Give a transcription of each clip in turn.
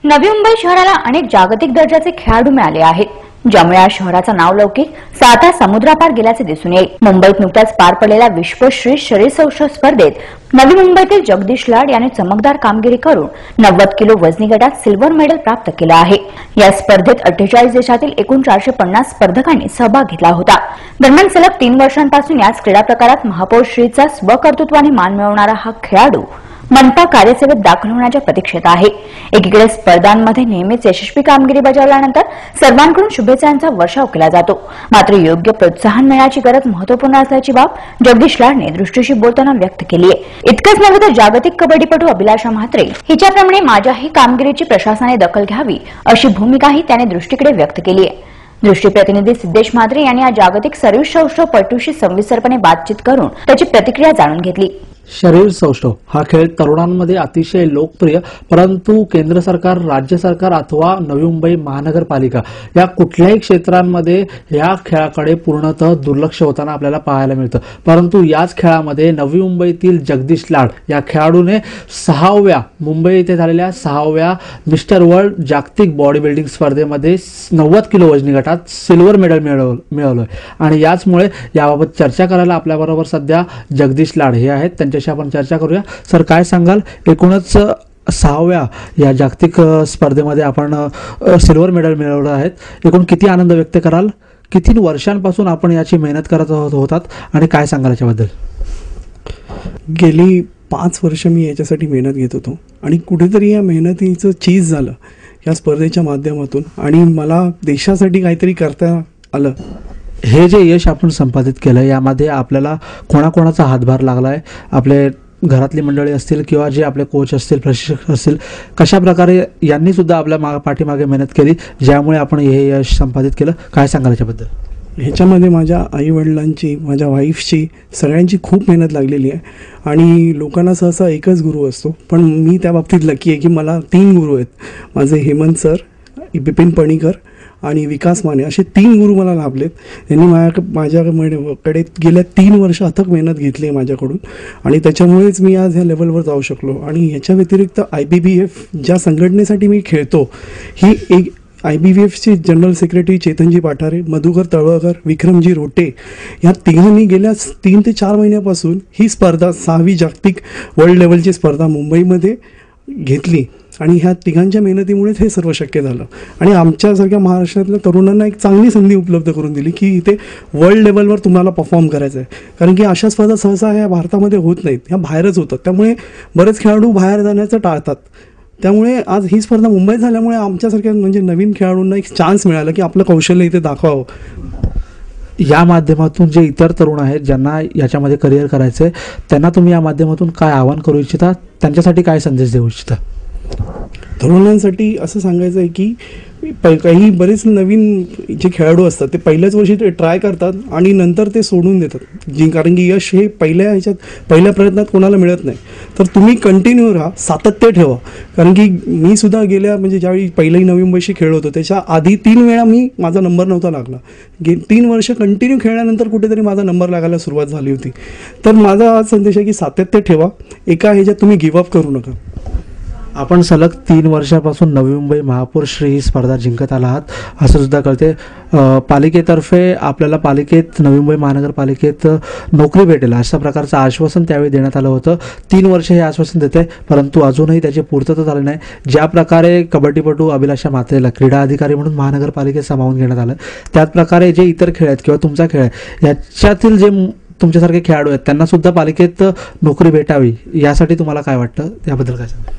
नवी मुंबई शहराला अनेक जागतिक दर्जाचे खेळाडू मिळाले आहेत, ज्यामुळे या शहराचा नावलौकिक साता समुद्रापार गेल्याचे दिसून येईल। मुंबईत नुकत्याच पार पडलेल्या विश्वश्री शरीरसौष्ठव स्पर्धेत नवी मुंबईतील जगदीश लाड याने चमकदार कामगिरी करून 90 किलो वजनी गटात सिल्वर मेडल प्राप्त केलं आहे। या स्पर्धेत 48 देशातील एकूण 450 स्पर्धकांनी सहभाग घेतला होता। दरम्यान सलग 3 वर्षांपासून याच क्रीडा प्रकारात महापौर श्रीचा स्वकर्तृत्वाने मान मिळवणारा हा खेळाडू मनपा कार्यसेवेत दाखल होण्याच्या प्रतीक्षेत आहे। एकीकडे स्पर्धांमध्ये नेहमीच यशस्वी कामगिरी बजावल्यानंतर सर्वांकडून शुभेच्छांचा वर्षाव केला जातो, मात्र योग्य प्रोत्साहन मिळण्याची गरज महत्त्वपूर्ण असल्याची बाब जगदीश लाडने दृष्टीशी बोलताना व्यक्त केली आहे। इतकंच नव्हे तर जागतिक कबड्डीपटू अभिलाषा म्हात्रे हिच्याप्रमाणे माझ्याही कामगिरीची प्रशासनाने दखल घ्यावी अशी भूमिकाही त्याने दृष्टीकडे व्यक्त केली आहे। दृष्टी प्रतिनिधी सिद्धेश म्हात्रे यांनी या जागतिक शरीरसौष्ठवपटूशी सविस्तरपणे बातचीत करून त्याची प्रतिक्रिया जाणून घेतली। शरीर सौष्ठव हा खेळ तरुणांमध्ये अतिशय लोकप्रिय, परंतु केंद्र सरकार, राज्य सरकार अथवा नवी मुंबई महानगरपालिका या कुठल्याही क्षेत्रांमध्ये या खेळाकडे पूर्णतः दुर्लक्ष होताना आपल्याला पाहायला मिळतं। परंतु याच खेळामध्ये नवी मुंबईतील जगदीश लाड या खेळाडूने मुंबई येथे झालेल्या 6व्या मिस्टर वर्ल्ड जागतिक बॉडी बिल्डिंग स्पर्धेमध्ये 90 किलो वजनी गटात सिल्वर मेडल मिळवलं आणि याचमुळे याबाबत चर्चा करायला आपल्याबरोबर सध्या जगदीश लाड हे आहेत। त्यांच्याशी आपण चर्चा करूया। सर, काय सांगाल, एकूणच 6व्या या जागतिक स्पर्धेमध्ये आपण सिल्वर मेडल मिळवलं आहे, एकूण किती आनंद व्यक्त कराल? किती वर्षांपासून आपण याची मेहनत करत होतात आणि काय सांगाल याच्याबद्दल? गेली 5 वर्ष मी याच्यासाठी मेहनत घेत होतो आणि कुठेतरी या मेहनतीचं चीज झालं या स्पर्धेच्या माध्यमातून आणि मला देशासाठी काहीतरी करता आलं। हे जे यश आपण संपादित केलं यामध्ये आपल्याला कोणाकोणाचा हातभार लागला आहे? आपले घरातली मंडळी असतील किंवा जे आपले कोच असतील, प्रशिक्षक असतील, कशा प्रकारे यांनी सुद्धा आपल्या पाठीमागे मेहनत केली ज्यामुळे आपण हे यश संपादित केलं? काय सांगाल याच्याबद्दल? ह्याच्यामध्ये माझ्या आईवडिलांची, माझ्या वाईफची, सगळ्यांची खूप मेहनत लागलेली आहे आणि लोकांना सहसा एकच गुरु असतो, पण मी त्या बाबतीत लकी आहे की मला 3 गुरु आहेत। माझे हेमंत सर, बिपिन पणीकर आणि विकास माने असे 3 गुरु मला लाभलेत। त्यांनी माझ्याकडे गेल्या 3 वर्ष अथक मेहनत घेतली आहे माझ्याकडून आणि त्याच्यामुळेच मी आज ह्या लेवलवर जाऊ शकलो। आणि ह्याच्या व्यतिरिक्त IBBF ज्या संघटनेसाठी मी खेळतो, ही एक IBBFचे जनरल सेक्रेटरी चेतनजी पाठारे, मधुकर तळवळकर, विक्रमजी रोटे या तिघांनी गेल्या 3 ते 4 महिन्यापासून ही स्पर्धा 6वी जागतिक वर्ल्ड लेवलची स्पर्धा मुंबईमध्ये घेतली आणि ह्या तिघांच्या मेहनतीमुळेच हे सर्व शक्य झालं आणि आमच्यासारख्या महाराष्ट्रातल्या तरुणांना एक चांगली संधी उपलब्ध करून दिली की इथे वर्ल्ड लेवलवर तुम्हाला परफॉर्म करायचं आहे। कारण की अशा स्पर्धा सहसा ह्या भारतामध्ये होत नाहीत, ह्या बाहेरच होतात, त्यामुळे बरेच खेळाडू बाहेर जाण्याचं टाळतात। त्यामुळे आज ही स्पर्धा मुंबईत झाल्यामुळे आमच्यासारख्या म्हणजे नवीन खेळाडूंना एक चान्स मिळाला की आपलं कौशल्य इथे दाखवावं। या माध्यमातून जे इतर तरुण आहेत ज्यांना याच्यामध्ये करिअर करायचं आहे, त्यांना तुम्ही या माध्यमातून काय आवाहन करू इच्छिता? त्यांच्यासाठी काय संदेश देऊ इच्छिता? तरुणांसाठी असं सांगायचं आहे की काही बरेच नवीन जे खेळाडू असतात ते पहिल्याच वर्षी ते ट्राय करतात आणि नंतर ते सोडून देतात, कारण की यश हे पहिल्या प्रयत्नात कोणाला मिळत नाही। तर तुम्ही कंटिन्यू राहा, सातत्य ठेवा। कारण की मी सुद्धा म्हणजे ज्यावेळी पहिल्याही नवी मुंबईशी खेळ होतो त्याच्या आधी 3 वेळा माझा नंबर नव्हता लागला। 3 वर्ष कंटिन्यू खेळल्यानंतर कुठेतरी माझा नंबर लागायला सुरुवात झाली होती। तर माझा हा संदेश आहे की सातत्य ठेवा, एका ह्याच्यात तुम्ही गिव्हअप करू नका। आपण सलग 3 वर्षापासून नवी मुंबई महापौर श्री ही स्पर्धा जिंकत आला आहात असं सुद्धा कळते। पालिकेतर्फे आपल्याला नवी मुंबई महानगरपालिकेत नोकरी भेटेल अशा प्रकारचं आश्वासन त्यावेळी देण्यात आलं होतं। 3 वर्ष हे आश्वासन देते, परंतु अजूनही त्याची पूर्तता झाली नाही। ज्या प्रकारे कबड्डीपटू अभिलाषा म्हात्रेला क्रीडा अधिकारी म्हणून महानगरपालिकेत सामावून घेण्यात आलं, त्याच प्रकारे जे इतर खेळ आहेत किंवा तुमचा खेळ आहे याच्यातील जे तुमच्यासारखे खेळाडू आहेत त्यांना सुद्धा पालिकेत नोकरी भेटावी यासाठी तुम्हाला काय वाटतं? त्याबद्दल काय सांगा?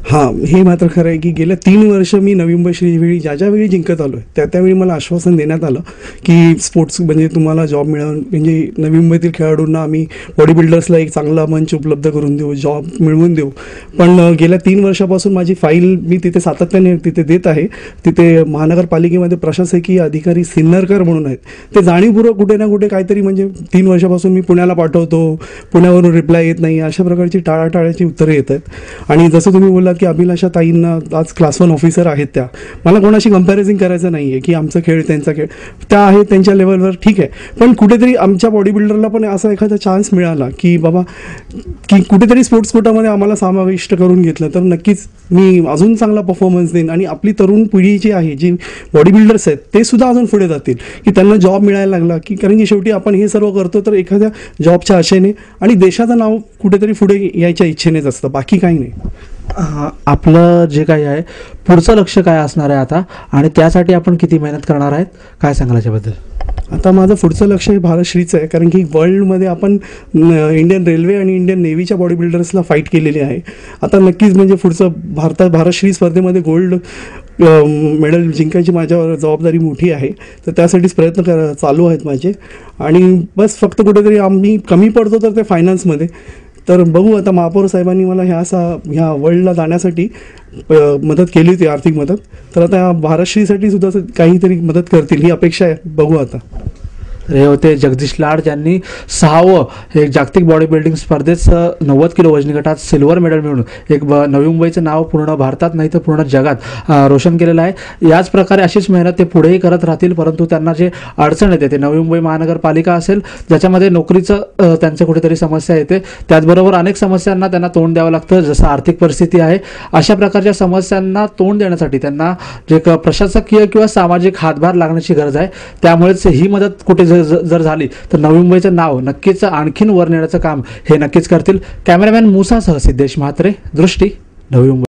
हां, हे मात्र खरं आहे की गेल्या 3 वर्ष मी नवी मुंबई श्रीवेळी ज्यावेळी जिंकत आलो आहे त्यावेळी मला आश्वासन देण्यात आलं की स्पोर्ट्स म्हणजे तुम्हाला जॉब म्हणजे नवी मुंबईतील खेळाडूंना आम्ही बॉडी बिल्डर्सला एक चांगला मंच उपलब्ध करून देऊ, जॉब मिळवून देऊ। पण गेल्या 3 वर्षापासून माझी फाईल मी तिथे सातत्याने तिथे देत आहे। तिथे महानगरपालिकेमध्ये प्रशासकीय अधिकारी सिन्नरकर म्हणून आहेत, ते जाणीवपूर्वक कुठे ना कुठे काहीतरी म्हणजे 3 वर्षापासून मी पुण्याला पाठवतो, पुण्यावरून रिप्लाय येत नाही, अशा प्रकारची टाळाटाळाची उत्तरं येत आहेत। आणि जसं तुम्ही बोलला बोललात की अभिलाषा ताईंना आज क्लास 1 ऑफिसर आहेत, त्या मला कोणाशी कंपॅरिझन करायचं नाही आहे की आमचा खेळ त्यांचा खेळ, त्या आहेत त्यांच्या लेवलवर, ठीक आहे. पण कुठेतरी आमच्या बॉडी बिल्डरला पण असा एखादा चान्स मिळाला की बाबा की कुठेतरी स्पोर्ट्स कोटामध्ये आम्हाला समाविष्ट करून घेतलं तर नक्कीच मी अजून चांगला परफॉर्मन्स देईन आणि आपली तरुण पिढी जी आहे, जी बॉडी बिल्डर्स आहेत ते सुद्धा अजून पुढे जातील की त्यांना जॉब मिळायला लागला की, कारण की शेवटी आपण हे सर्व करतो तर एखाद्या जॉबच्या आशेने आणि देशाचं नाव कुठेतरी पुढे यायच्या इच्छेनेच असतं, बाकी काही नाही. आपलं जे काही आहे पुढचं लक्ष काय असणार आहे आता, आणि त्यासाठी आपण किती मेहनत करणार आहेत, काय सांगाल याच्याबद्दल? आता माझं पुढचं लक्ष हे भारतश्रीचं आहे, कारण की वर्ल्डमध्ये आपण इंडियन रेल्वे आणि इंडियन नेव्हीच्या बॉडी बिल्डर्सला फाईट केलेली आहे. आता नक्कीच म्हणजे पुढचं भारतश्री स्पर्धेमध्ये गोल्ड मेडल जिंकायची माझ्यावर जबाबदारी मोठी आहे, तर त्यासाठीच प्रयत्न चालू आहेत माझे. आणि बस फक्त कुठेतरी आम्ही कमी पडतो तर ते फायनान्समध्ये, तर बघू आता. महापौर साहेबांनी मला ह्या वर्ल्डला जाण्यासाठी मदत केली होती, आर्थिक मदत, तर आता भारतश्रीसाठी सुद्धा काहीतरी मदत करतील ही अपेक्षा आहे, बघू आता. हे होते जगदीश लाड, ज्यांनी 6वं हे जागतिक बॉडी बिल्डिंग स्पर्धेत 90 किलो वजनी गटात सिल्वर मेडल मिळवून एक नवी मुंबईचं नाव पूर्ण भारतात नाही तर पूर्ण जगात रोशन केलेलं आहे. याच प्रकारे अशीच मेहनत ते पुढेही करत राहतील, परंतु त्यांना जे अडचण येते ते नवी मुंबई महानगरपालिका असेल ज्याच्यामध्ये नोकरीचं त्यांचं कुठेतरी समस्या येते, त्याचबरोबर अनेक समस्यांना त्यांना तोंड द्यावं लागतं, जसं आर्थिक परिस्थिती आहे. अशा प्रकारच्या समस्यांना तोंड देण्यासाठी त्यांना जे प्रशासकीय किंवा सामाजिक हातभार लागण्याची गरज आहे. त्यामुळेच ही मदत कुठे जर झाली तर नवी मुंबईचं नाव नक्कीच आणखीन वर नेण्याचं काम हे नक्कीच करतील. कॅमेरामॅन मुसासह सिद्धेश म्हात्रे, दृष्टी, नवी मुंबई.